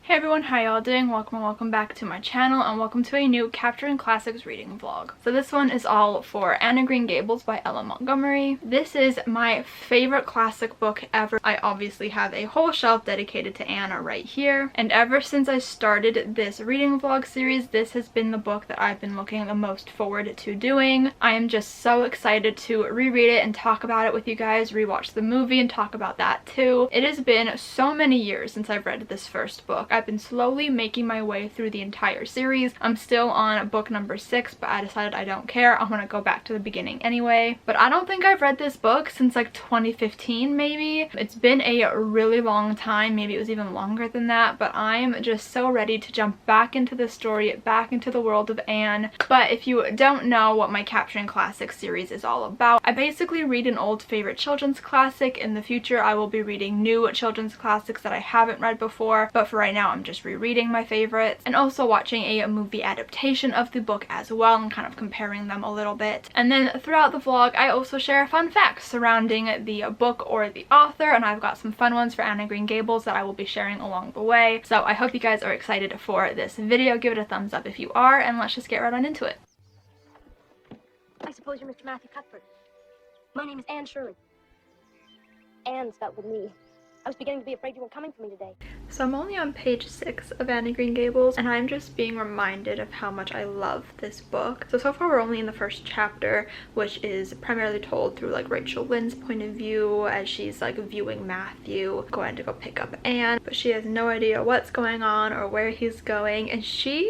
Hey everyone, how y'all doing? Welcome back to my channel, and welcome to a new Capturing Classics reading vlog. So this one is all for Anne of Green Gables by Ella Montgomery. This is my favorite classic book ever. I obviously have a whole shelf dedicated to Anne right here, and ever since I started this reading vlog series, this has been the book that I've been looking the most forward to doing. I am just so excited to reread it and talk about it with you guys, rewatch the movie and talk about that too. It has been so many years since I've read this first book. I've been slowly making my way through the entire series. I'm still on book number 6, but I decided I don't care. I want to go back to the beginning anyway. But I don't think I've read this book since like 2015 maybe. It's been a really long time. Maybe it was even longer than that, but I'm just so ready to jump back into the story, back into the world of Anne. But if you don't know what my Capturing Classics series is all about, I basically read an old favorite children's classic. In the future, I will be reading new children's classics that I haven't read before, but for right now I'm just rereading my favorites and also watching a movie adaptation of the book as well and kind of comparing them a little bit. And then throughout the vlog, I also share fun facts surrounding the book or the author, and I've got some fun ones for Anne of Green Gables that I will be sharing along the way. So I hope you guys are excited for this video. Give it a thumbs up if you are, and let's just get right on into it. I suppose you're Mr. Matthew Cuthbert. My name is Anne Shirley. Anne spelled with me. I was beginning to be afraid you weren't coming for me today. So I'm only on page 6 of Anne of Green Gables, and I'm just being reminded of how much I love this book. So far we're only in the first chapter, which is primarily told through like Rachel Lynde's point of view as she's like viewing Matthew going to go pick up Anne, but she has no idea what's going on or where he's going, and she's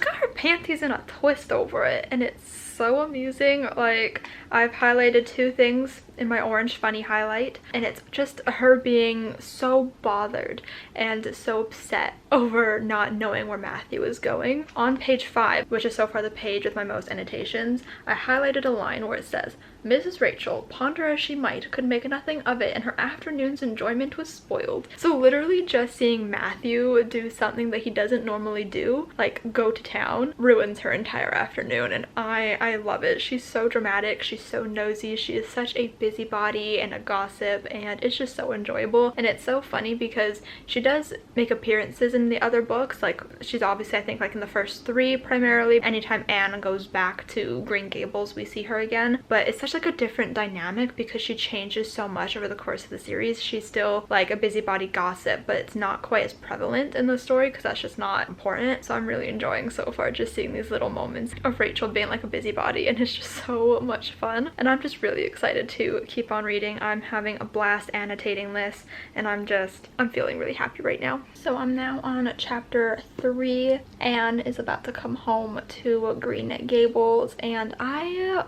got her panties in a twist over it, and it's so amusing. Like, I've highlighted 2 things in my orange funny highlight, and it's just her being so bothered and so upset over not knowing where Matthew is going. On page 5, which is so far the page with my most annotations, I highlighted a line where it says, "Mrs. Rachel, ponder as she might, could make nothing of it, and her afternoon's enjoyment was spoiled." So literally just seeing Matthew do something that he doesn't normally do, like go to town, ruins her entire afternoon, and I love it. She's so dramatic, she's so nosy, she is such a busybody and a gossip, and it's just so enjoyable. And it's so funny because she does make appearances in the other books. Like, she's obviously, I think, like in the first 3 primarily. Anytime Anne goes back to Green Gables, we see her again, but it's such like a different dynamic because she changes so much over the course of the series. She's still like a busybody gossip, but it's not quite as prevalent in the story because that's just not important. So I'm really enjoying so far just seeing these little moments of Rachel being like a busybody, and it's just so much fun, and I'm just really excited to keep on reading. I'm having a blast annotating this, and I'm feeling really happy right now. So I'm now on chapter 3. Anne is about to come home to Green Gables, and I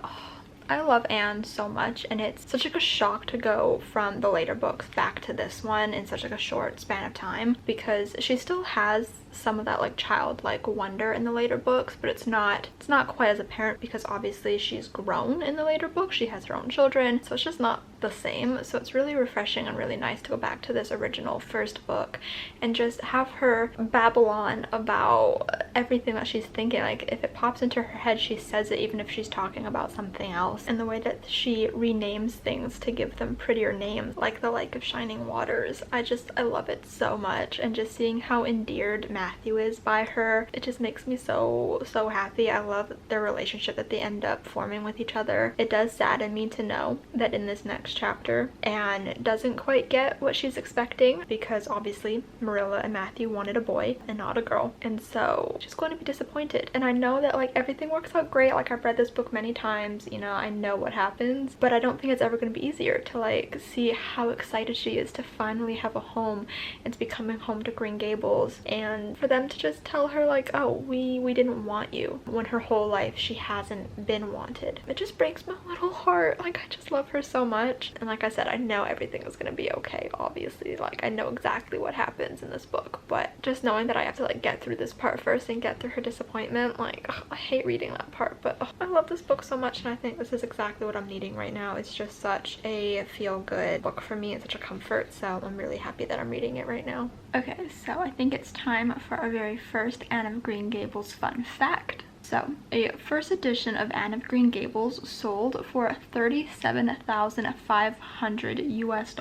love Anne so much, and it's such like a shock to go from the later books back to this one in such like a short span of time, because she still has some of that like childlike wonder in the later books, but it's not quite as apparent because obviously she's grown in the later books. She has her own children, so it's just not the same. So it's really refreshing and really nice to go back to this original first book and just have her babble on about everything that she's thinking. Like, if it pops into her head, she says it, even if she's talking about something else. And the way that she renames things to give them prettier names, like the Lake of Shining Waters, I love it so much. And just seeing how endeared Matthew is by her, it just makes me so happy. I love their relationship that they end up forming with each other. It does sadden me to know that in this next chapter, Anne doesn't quite get what she's expecting, because obviously Marilla and Matthew wanted a boy and not a girl, and so she's going to be disappointed. And I know that like everything works out great. Like, I've read this book many times, you know, I know what happens, but I don't think it's ever going to be easier to like see how excited she is to finally have a home and to be coming home to Green Gables, and for them to just tell her like, oh, we didn't want you, when her whole life she hasn't been wanted. It just breaks my little heart. Like, I just love her so much. And like I said, I know everything is gonna be okay, obviously. Like, I know exactly what happens in this book, but just knowing that I have to like get through this part first and get through her disappointment, like, ugh, I hate reading that part, but ugh, I love this book so much, and I think this is exactly what I'm needing right now. It's just such a feel-good book for me and such a comfort, so I'm really happy that I'm reading it right now. Okay, so I think it's time for our very first Anne of Green Gables fun fact. So, a first edition of Anne of Green Gables sold for $37,500 US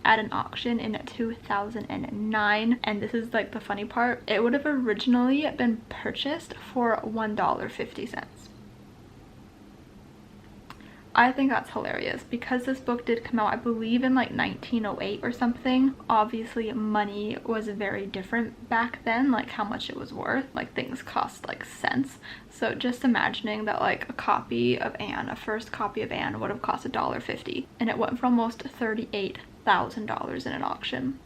at an auction in 2009. And this is like the funny part. It would have originally been purchased for $1.50. I think that's hilarious because this book did come out, I believe, in like 1908 or something. Obviously, money was very different back then, like how much it was worth. Like things cost like cents. So just imagining that like a copy of Anne, a first copy of Anne would have cost $1.50, and it went for almost $38,000 in an auction.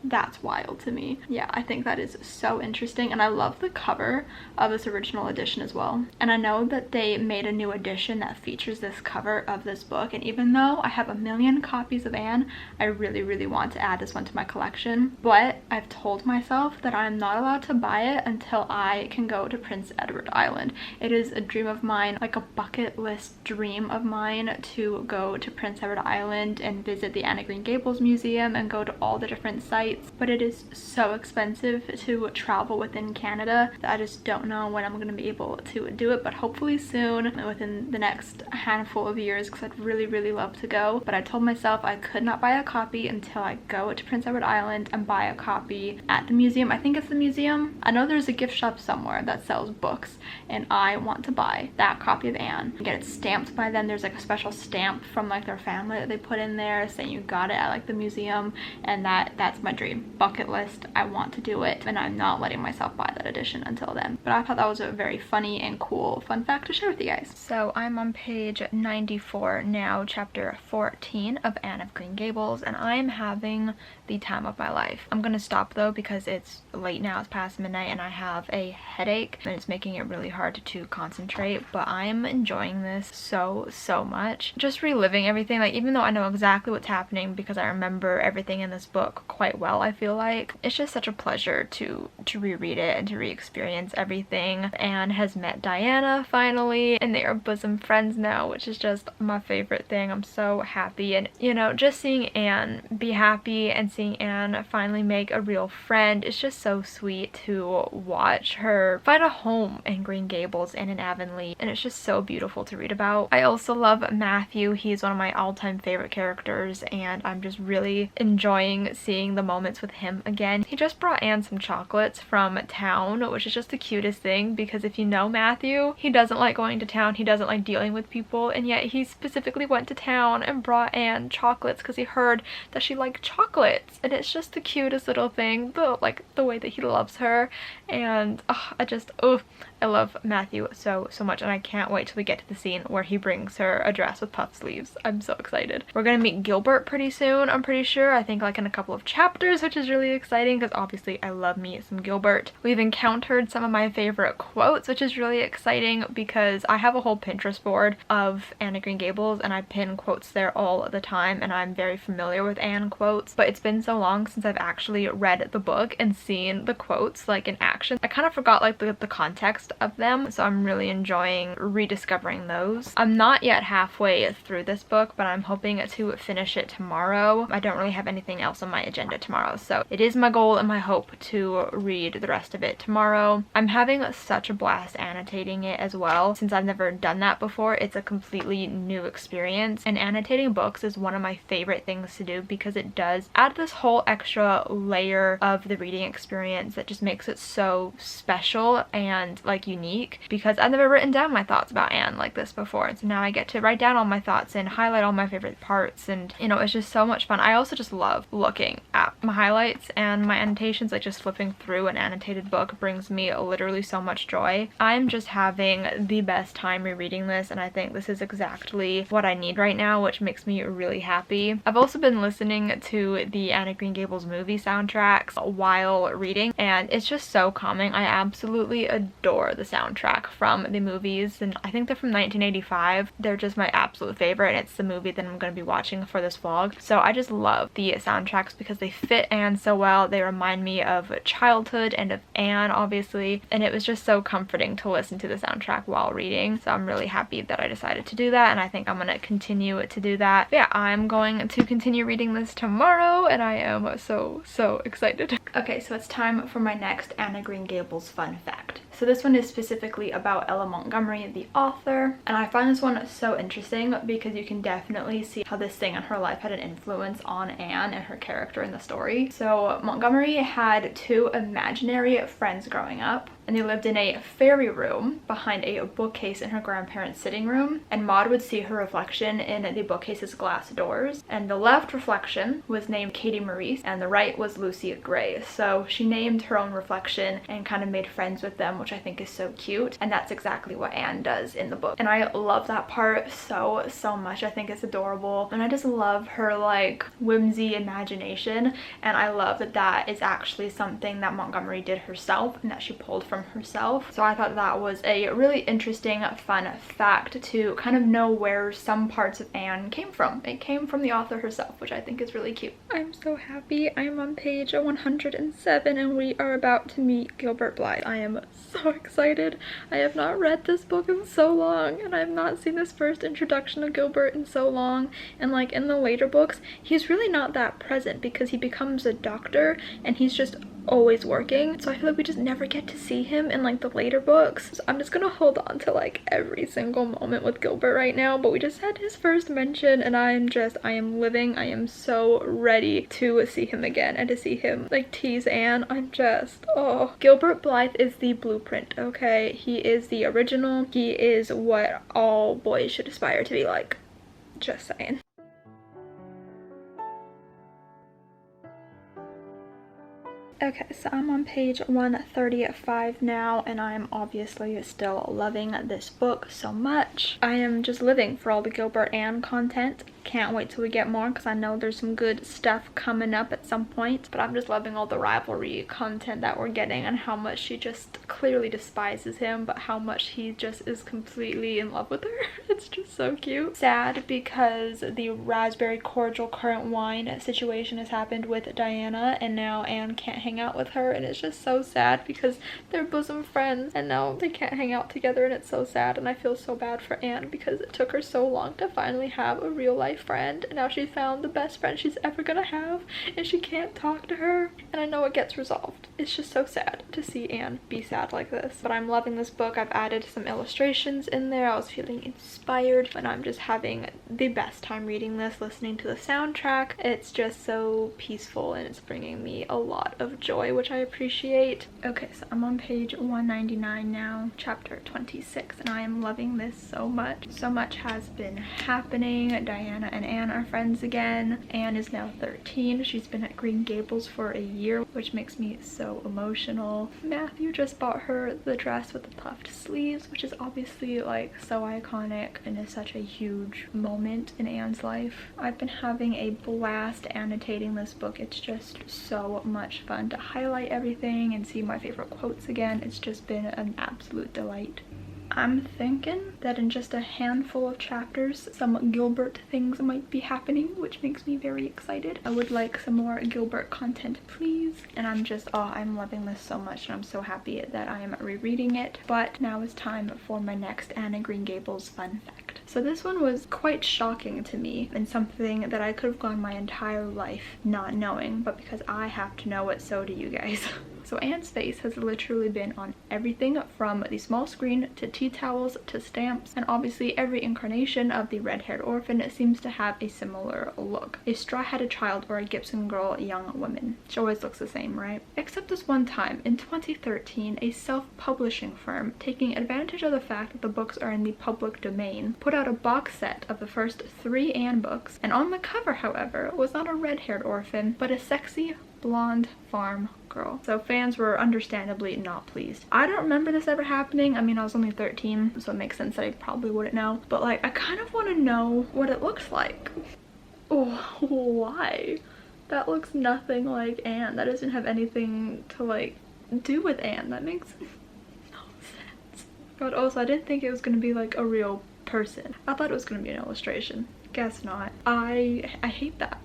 That's wild to me. Yeah, I think that is so interesting, and I love the cover of this original edition as well. And I know that they made a new edition that features this cover of this book, and even though I have a million copies of Anne, I really want to add this one to my collection. But I've told myself that I'm not allowed to buy it until I can go to Prince Edward Island. It is a dream of mine, like a bucket list dream of mine, to go to Prince Edward Island and visit the Anne of Green Gables Museum and go to all the different sites. But it is so expensive to travel within Canada that I just don't know when I'm going to be able to do it, but hopefully soon, within the next handful of years, because I'd really love to go. But I told myself I could not buy a copy until I go to Prince Edward Island and buy a copy at the museum. I think it's the museum. I know there's a gift shop somewhere that sells books, and I want to buy that copy of Anne and get it stamped by them. There's like a special stamp from like their family that they put in there saying you got it at like the museum, and that's my dream bucket list. I want to do it, and I'm not letting myself buy that edition until then. But I thought that was a very funny and cool fun fact to share with you guys. So I'm on page 94 now, chapter 14 of Anne of Green Gables, and I'm having the time of my life. I'm gonna stop though because it's late now, it's past midnight, and I have a headache and it's making it really hard to concentrate. But I'm enjoying this so much, just reliving everything. Like, even though I know exactly what's happening because I remember everything in this book quite well, I feel like it's just such a pleasure to reread it and to re-experience everything. Anne has met Diana finally, and they are bosom friends now, which is just my favorite thing. I'm so happy, and you know, just seeing Anne be happy and seeing Anne finally make a real friend, it's just so sweet to watch her find a home in Green Gables and in Avonlea, and it's just so beautiful to read about. I also love Matthew. He's one of my all-time favorite characters, and I'm just really enjoying seeing the moments with him again. He just brought Anne some chocolates from town, which is just the cutest thing, because if you know Matthew, he doesn't like going to town, he doesn't like dealing with people, and yet he specifically went to town and brought Anne chocolates because he heard that she liked chocolates, and it's just the cutest little thing, the way that he loves her. And I love Matthew so much, and I can't wait till we get to the scene where he brings her a dress with puff sleeves. I'm so excited. We're gonna meet Gilbert pretty soon, I'm pretty sure. I think like in a couple of chapters, which is really exciting because obviously I love me some Gilbert. We've encountered some of my favorite quotes, which is really exciting because I have a whole Pinterest board of Anne of Green Gables and I pin quotes there all the time, and I'm very familiar with Anne quotes, but it's been so long since I've actually read the book and seen the quotes like in action. I kind of forgot like the context of them, so I'm really enjoying rediscovering those. I'm not yet halfway through this book, but I'm hoping to finish it tomorrow. I don't really have anything else on my agenda tomorrow, so it is my goal and my hope to read the rest of it tomorrow. I'm having such a blast annotating it as well. Since I've never done that before, it's a completely new experience, and annotating books is one of my favorite things to do because it does add this whole extra layer of the reading experience that just makes it so special and like unique, because I've never written down my thoughts about Anne like this before, and so now I get to write down all my thoughts and highlight all my favorite parts, and you know, it's just so much fun. I also just love looking at my highlights and my annotations. Like, just flipping through an annotated book brings me literally so much joy. I'm just having the best time rereading this, and I think this is exactly what I need right now, which makes me really happy. I've also been listening to the Anne of Green Gables movie soundtracks while reading, and it's just so calming. I absolutely adore the soundtrack from the movies, and I think they're from 1985. They're just my absolute favorite, and it's the movie that I'm going to be watching for this vlog. So I just love the soundtracks because they fit Anne so well. They remind me of childhood and of Anne, obviously, and it was just so comforting to listen to the soundtrack while reading. So I'm really happy that I decided to do that, and I think I'm going to continue to do that. But yeah, I'm going to continue reading this tomorrow, and I am so excited. Okay, so it's time for my next Anne of Green Gables fun fact. So this one is specifically about Ella Montgomery, the author, and I find this one so interesting because you can definitely see how this thing in her life had an influence on Anne and her character in the story. So Montgomery had 2 imaginary friends growing up, and they lived in a fairy room behind a bookcase in her grandparents' sitting room, and Maud would see her reflection in the bookcase's glass doors, and the left reflection was named Katie Maurice and the right was Lucy Gray. So she named her own reflection and kind of made friends with them, which I think is so cute, and that's exactly what Anne does in the book, and I love that part so much. I think it's adorable, and I just love her like whimsy imagination, and I love that that is actually something that Montgomery did herself and that she pulled from herself. So I thought that was a really interesting, fun fact to kind of know where some parts of Anne came from. It came from the author herself, which I think is really cute. I'm so happy. I am on page 107 and we are about to meet Gilbert Blythe. I am so excited. I have not read this book in so long, and I have not seen this first introduction of Gilbert in so long, and like in the later books he's really not that present because he becomes a doctor and he's just always working, so I feel like we just never get to see him in like the later books. So I'm just gonna hold on to like every single moment with Gilbert right now, but we just had his first mention and I am living. I am so ready to see him again and to see him like tease Anne. Oh, Gilbert Blythe is the blueprint, okay? He is the original. He is what all boys should aspire to be like. Just saying. Okay, so I'm on page 135 now, and I'm obviously still loving this book so much. I am just living for all the Gilbert Anne content. Can't wait till we get more because I know there's some good stuff coming up at some point, but I'm just loving all the rivalry content that we're getting and how much she just clearly despises him, but how much he just is completely in love with her. It's just so cute. Sad because the raspberry cordial currant wine situation has happened with Diana, and now Anne can't hang out with her, and it's just so sad because they're bosom friends and now they can't hang out together, and it's so sad, and I feel so bad for Anne because it took her so long to finally have a real life friend, and now she found the best friend she's ever gonna have and she can't talk to her, and I know it gets resolved. It's just so sad to see Anne be sad like this, but I'm loving this book. I've added some illustrations in there. I was feeling inspired, and I'm just having the best time reading this, listening to the soundtrack. It's just so peaceful and it's bringing me a lot of joy, which I appreciate. Okay, so I'm on page 199 now, chapter 26, and I am loving this so much. So much has been happening. Diana and Anne are friends again. Anne is now 13. She's been at Green Gables for a year, which makes me so emotional. Matthew just bought her the dress with the puffed sleeves, which is obviously like so iconic and is such a huge moment in Anne's life. I've been having a blast annotating this book. It's just so much fun to highlight everything and see my favorite quotes again. It's just been an absolute delight. I'm thinking that in just a handful of chapters some Gilbert things might be happening, which makes me very excited. I would like some more Gilbert content, please. And I'm loving this so much, and I'm so happy that I am rereading it. But now is time for my next Anne of Green Gables fun fact. So this one was quite shocking to me and something that I could have gone my entire life not knowing, but because I have to know it, so do you guys. So Anne's face has literally been on everything from the small screen to tea towels to stamps, and obviously every incarnation of the red-haired orphan seems to have a similar look. A straw-hatted child or a Gibson girl young woman. She always looks the same, right? Except this one time, in 2013, a self-publishing firm, taking advantage of the fact that the books are in the public domain, put out a box set of the first 3 Anne books, and on the cover, however, was not a red-haired orphan, but a sexy blonde farm girl. So fans were understandably not pleased. I don't remember this ever happening. I mean, I was only 13, so it makes sense that I probably wouldn't know, but like I kind of want to know what it looks like. Oh, why? That looks nothing like Anne. That doesn't have anything to like do with Anne. That makes no sense. But also, I didn't think it was gonna be like a real person. I thought it was gonna be an illustration. Guess not. I hate that.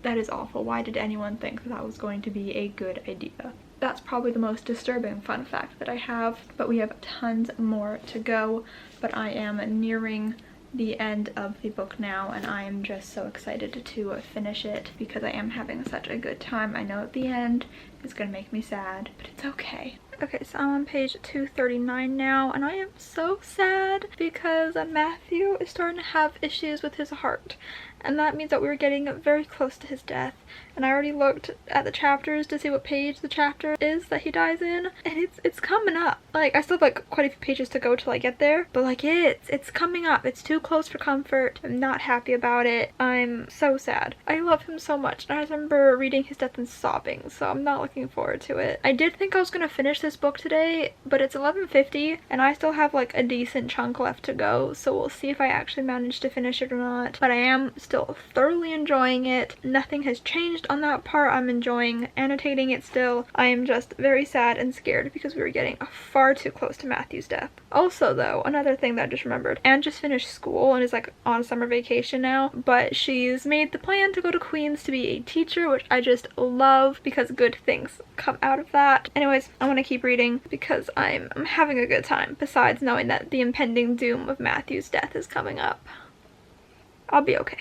That is awful. Why did anyone think that was going to be a good idea? That's probably the most disturbing fun fact that I have, but we have tons more to go. But I am nearing the end of the book now, and I am just so excited to finish it because I am having such a good time. I know at the end it's gonna make me sad, but it's okay. Okay, so I'm on page 239 now, and I am so sad because Matthew is starting to have issues with his heart. And that means that we're getting very close to his death. And I already looked at the chapters to see what page the chapter is that he dies in. And it's coming up. Like, I still have like quite a few pages to go till I get there. But like, it's coming up. It's too close for comfort. I'm not happy about it. I'm so sad. I love him so much. And I remember reading his death and sobbing. So I'm not looking forward to it. I did think I was going to finish this book today. But it's 11:50. And I still have like a decent chunk left to go. So we'll see if I actually manage to finish it or not. But I am still thoroughly enjoying it. Nothing has changed on that part. I'm enjoying annotating it still. I am just very sad and scared because we were getting far too close to Matthew's death. Also though, another thing that I just remembered, Anne just finished school and is like on summer vacation now, but she's made the plan to go to Queens to be a teacher, which I just love because good things come out of that. Anyways, I want to keep reading because I'm having a good time, besides knowing that the impending doom of Matthew's death is coming up. I'll be okay.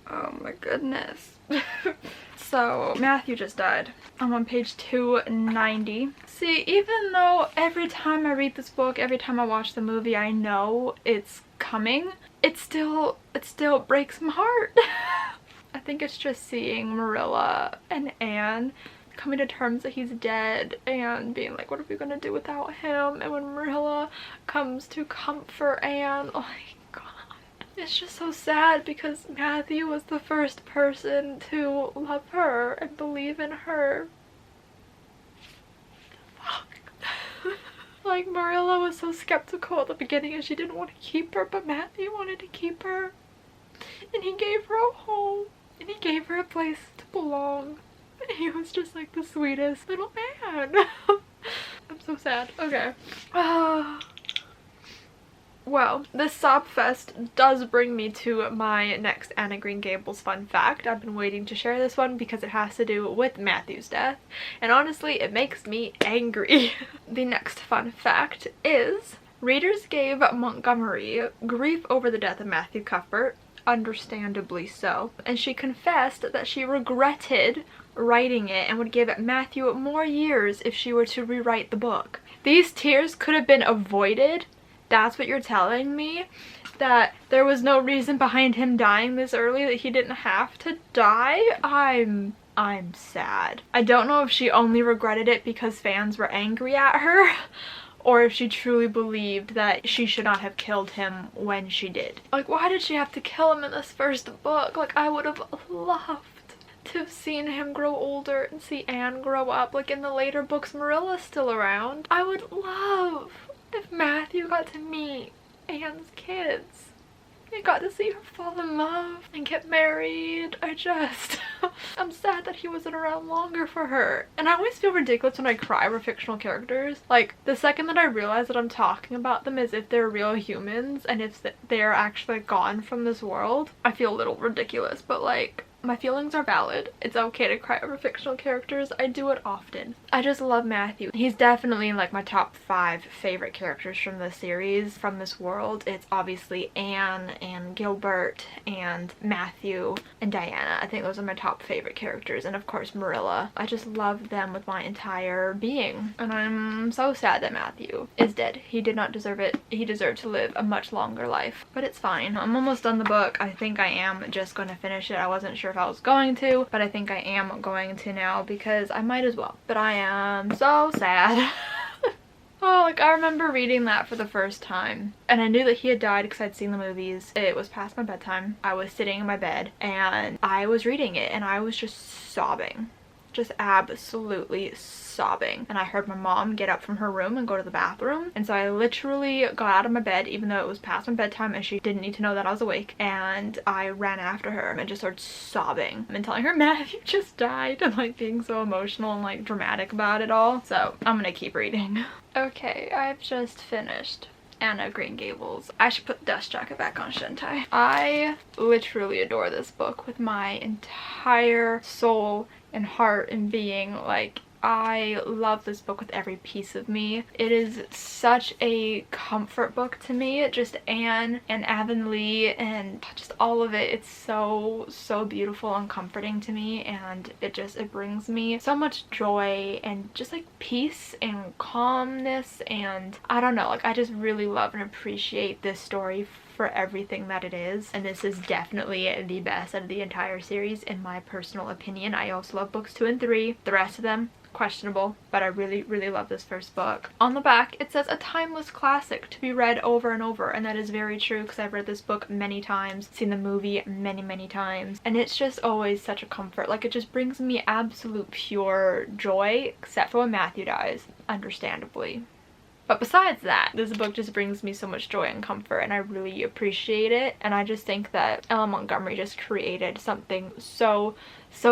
Oh my goodness. So Matthew just died. I'm on page 290. See, even though every time I read this book, every time I watch the movie, I know it's coming, it still breaks my heart. I think it's just seeing Marilla and Anne coming to terms that he's dead and being like, what are we gonna do without him? And when Marilla comes to comfort Anne, oh my god. It's just so sad because Matthew was the first person to love her and believe in her. Fuck. Like, Marilla was so skeptical at the beginning and she didn't want to keep her, but Matthew wanted to keep her. And he gave her a home. And he gave her a place to belong. And he was just like the sweetest little man. I'm so sad. Okay. Well, this sob fest does bring me to my next Anne of Green Gables fun fact. I've been waiting to share this one because it has to do with Matthew's death, and honestly, it makes me angry. The next fun fact is, readers gave Montgomery grief over the death of Matthew Cuthbert, understandably so, and she confessed that she regretted writing it and would give Matthew more years if she were to rewrite the book. These tears could have been avoided. That's what you're telling me? That there was no reason behind him dying this early, that he didn't have to die? I'm sad. I don't know if she only regretted it because fans were angry at her, or if she truly believed that she should not have killed him when she did. Like, why did she have to kill him in this first book? Like, I would have loved to have seen him grow older and see Anne grow up. Like in the later books, Marilla's still around. I would love if Matthew got to meet Anne's kids. I got to see her fall in love and get married. I'm sad that he wasn't around longer for her. And I always feel ridiculous when I cry over fictional characters. Like, the second that I realize that I'm talking about them as if they're real humans and if they're actually gone from this world, I feel a little ridiculous, but like, my feelings are valid. It's okay to cry over fictional characters. I do it often. I just love Matthew. He's definitely like my top 5 favorite characters from the series, from this world. It's obviously Anne and Gilbert and Matthew and Diana. I think those are my top favorite characters. And of course Marilla. I just love them with my entire being. And I'm so sad that Matthew is dead. He did not deserve it. He deserved to live a much longer life. But it's fine. I'm almost done the book. I think I am just going to finish it. I wasn't sure if I was going to, but I think I am going to now because I might as well. But I am so sad. Oh, like I remember reading that for the first time and I knew that he had died because I'd seen the movies. It was past my bedtime. I was sitting in my bed and I was reading it and I was just sobbing. Just absolutely sobbing. And I heard my mom get up from her room and go to the bathroom, and so I literally got out of my bed even though it was past my bedtime and she didn't need to know that I was awake, and I ran after her and just started sobbing and telling her Matthew just died and like being so emotional and like dramatic about it all. So I'm gonna keep reading. Okay, I've just finished Anne of Green Gables. I should put the dust jacket back on, shouldn't I? I literally adore this book with my entire soul and heart and being. Like, I love this book with every piece of me. It is such a comfort book to me. Just Anne and Avonlea and just all of it. It's so beautiful and comforting to me, and it brings me so much joy and just like peace and calmness, and I don't know, like I just really love and appreciate this story for everything that it is, and this is definitely the best out of the entire series in my personal opinion. I also love books 2 and 3. The rest of them questionable, but I really love this first book. On the back it says a timeless classic to be read over and over, and that is very true because I've read this book many times, seen the movie many times, and it's just always such a comfort. Like, it just brings me absolute pure joy, except for when Matthew dies, understandably. But besides that, this book just brings me so much joy and comfort, and I really appreciate it. And I just think that Ella Montgomery just created something so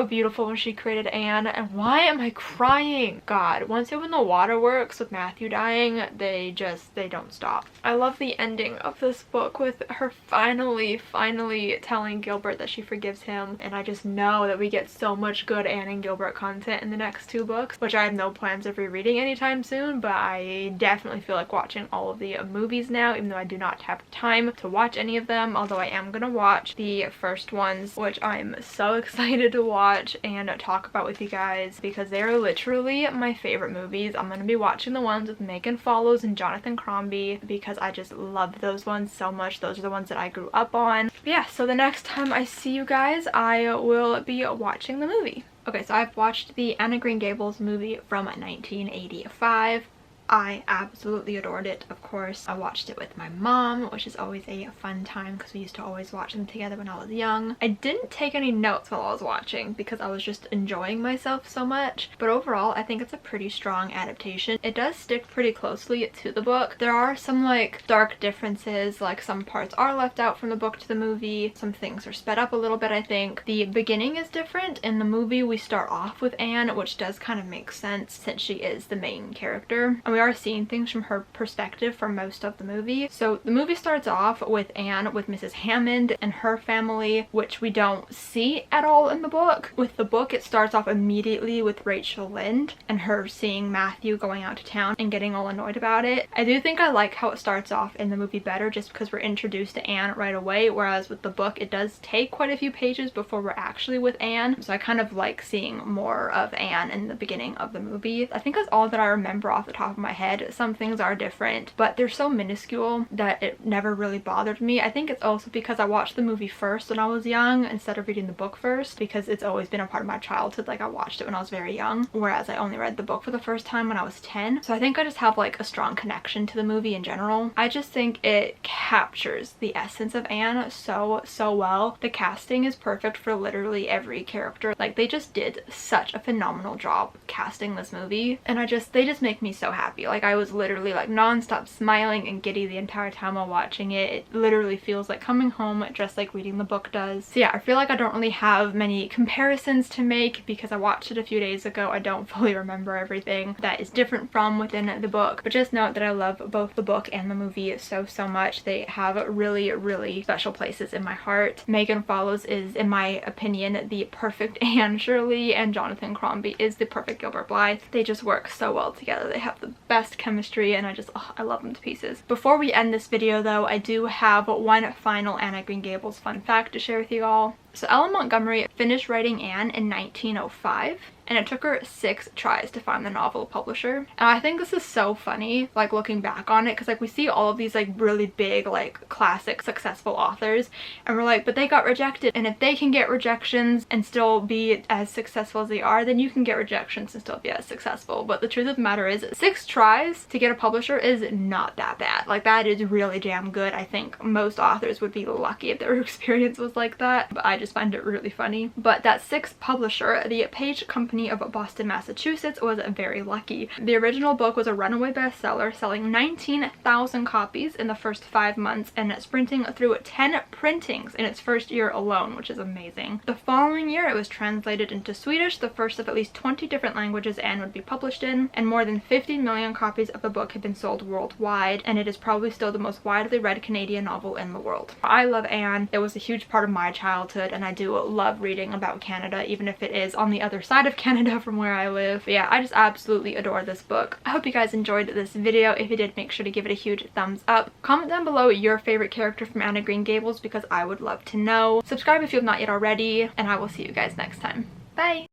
beautiful when she created Anne. And why am I crying? God, once it when the waterworks with Matthew dying, they don't stop. I love the ending of this book with her finally telling Gilbert that she forgives him, and I just know that we get so much good Anne and Gilbert content in the next 2 books, which I have no plans of rereading anytime soon, but I definitely feel like watching all of the movies now, even though I do not have time to watch any of them, although I am gonna watch the first ones, which I'm so excited to watch and talk about with you guys because they are literally my favorite movies. I'm gonna be watching the ones with Megan Follows and Jonathan Crombie because I just love those ones so much. Those are the ones that I grew up on. But yeah, so the next time I see you guys, I will be watching the movie. Okay, so I've watched the Anne of Green Gables movie from 1985. I absolutely adored it, of course. I watched it with my mom, which is always a fun time because we used to always watch them together when I was young. I didn't take any notes while I was watching because I was just enjoying myself so much, but overall I think it's a pretty strong adaptation. It does stick pretty closely to the book. There are some like dark differences, like some parts are left out from the book to the movie. Some things are sped up a little bit, I think. The beginning is different. In the movie we start off with Anne, which does kind of make sense since she is the main character. We are seeing things from her perspective for most of the movie. So the movie starts off with Anne with Mrs. Hammond and her family, which we don't see at all in the book. With the book, it starts off immediately with Rachel Lynde and her seeing Matthew going out to town and getting all annoyed about it. I do think I like how it starts off in the movie better just because we're introduced to Anne right away, whereas with the book it does take quite a few pages before we're actually with Anne. So I kind of like seeing more of Anne in the beginning of the movie. I think that's all that I remember off the top of my head. Some things are different, but they're so minuscule that it never really bothered me. I think it's also because I watched the movie first when I was young instead of reading the book first, because it's always been a part of my childhood. Like, I watched it when I was very young, whereas I only read the book for the first time when I was 10. So I think I just have like a strong connection to the movie in general. I just think it captures the essence of Anne so well. The casting is perfect for literally every character. Like, they just did such a phenomenal job casting this movie, and they just make me so happy. Like, I was literally like non-stop smiling and giddy the entire time while watching it. It literally feels like coming home, just like reading the book does. So yeah, I feel like I don't really have many comparisons to make because I watched it a few days ago. I don't fully remember everything that is different from within the book, but just note that I love both the book and the movie so much. They have really special places in my heart. Megan Follows is, in my opinion, the perfect Anne Shirley, and Jonathan Crombie is the perfect Gilbert Blythe. They just work so well together. They have the best chemistry, and I love them to pieces. Before we end this video though, I do have one final Anne of Green Gables fun fact to share with you all. So Ellen Montgomery finished writing Anne in 1905, and it took her 6 tries to find the novel publisher. And I think this is so funny, like, looking back on it, because like we see all of these like really big, like, classic successful authors, and we're like, but they got rejected. And if they can get rejections and still be as successful as they are, then you can get rejections and still be as successful. But the truth of the matter is, 6 tries to get a publisher is not that bad. Like, that is really damn good. I think most authors would be lucky if their experience was like that, but I just find it really funny. But that 6th publisher, the Page Company of Boston, Massachusetts, was very lucky. The original book was a runaway bestseller, selling 19,000 copies in the first 5 months and sprinting through 10 printings in its first year alone, which is amazing. The following year, it was translated into Swedish, the first of at least 20 different languages Anne would be published in, and more than 50 million copies of the book have been sold worldwide, and it is probably still the most widely read Canadian novel in the world. I love Anne. It was a huge part of my childhood, and I do love reading about Canada, even if it is on the other side of Canada from where I live. But yeah, I just absolutely adore this book. I hope you guys enjoyed this video. If you did, make sure to give it a huge thumbs up. Comment down below your favorite character from Anne of Green Gables, because I would love to know. Subscribe if you have not yet already, and I will see you guys next time. Bye!